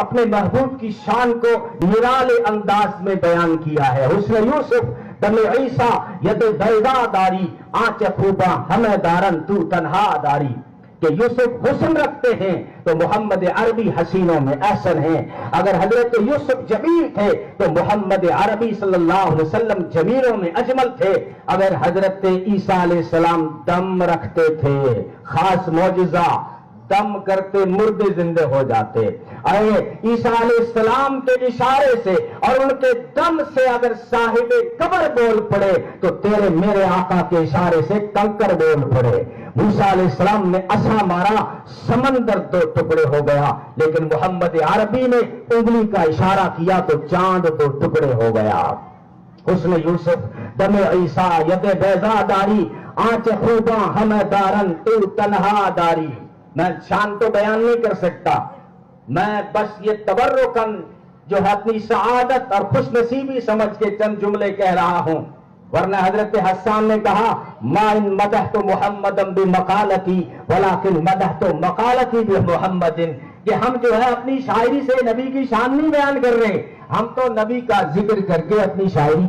اپنے محبوب کی شان کو نرالے انداز میں بیان کیا ہے۔ حسن یوسف دم عیسیٰ ید بیضا داری، آنچ خوباں ہمیں دارن تو تنہا داری، کہ یوسف حسن رکھتے ہیں تو محمد عربی حسینوں میں احسن ہیں۔ اگر حضرت یوسف جمیل تھے تو محمد عربی صلی اللہ علیہ وسلم جمیلوں میں اجمل تھے۔ اگر حضرت عیسیٰ علیہ السلام دم رکھتے تھے، خاص معجزہ، دم کرتے مردے زندے ہو جاتے۔ عیسیٰ علیہ السلام کے اشارے سے اور ان کے دم سے اگر صاحب قبر بول پڑے تو تیرے میرے آقا کے اشارے سے کنکر بول پڑے۔ موسیٰ علیہ السلام نے عصا مارا، سمندر دو ٹکڑے ہو گیا، لیکن محمد عربی نے انگلی کا اشارہ کیا تو چاند دو ٹکڑے ہو گیا۔ حسن یوسف دم عیسیٰ ید بیضا داری، آنچ خوباں ہمیں دارن تو تنہا داری۔ میں شان تو بیان نہیں کر سکتا، میں بس یہ تبرکن جو ہے اپنی سعادت اور خوش نصیبی سمجھ کے چند جملے کہہ رہا ہوں، ورنہ حضرت حسان نے کہا ما ان مدحت محمدا بمقالتی ولکن مدحت مقالتی بمحمد، کہ ہم جو ہے اپنی شاعری سے نبی کی شان نہیں بیان کر رہے، ہم تو نبی کا ذکر کر کے اپنی شاعری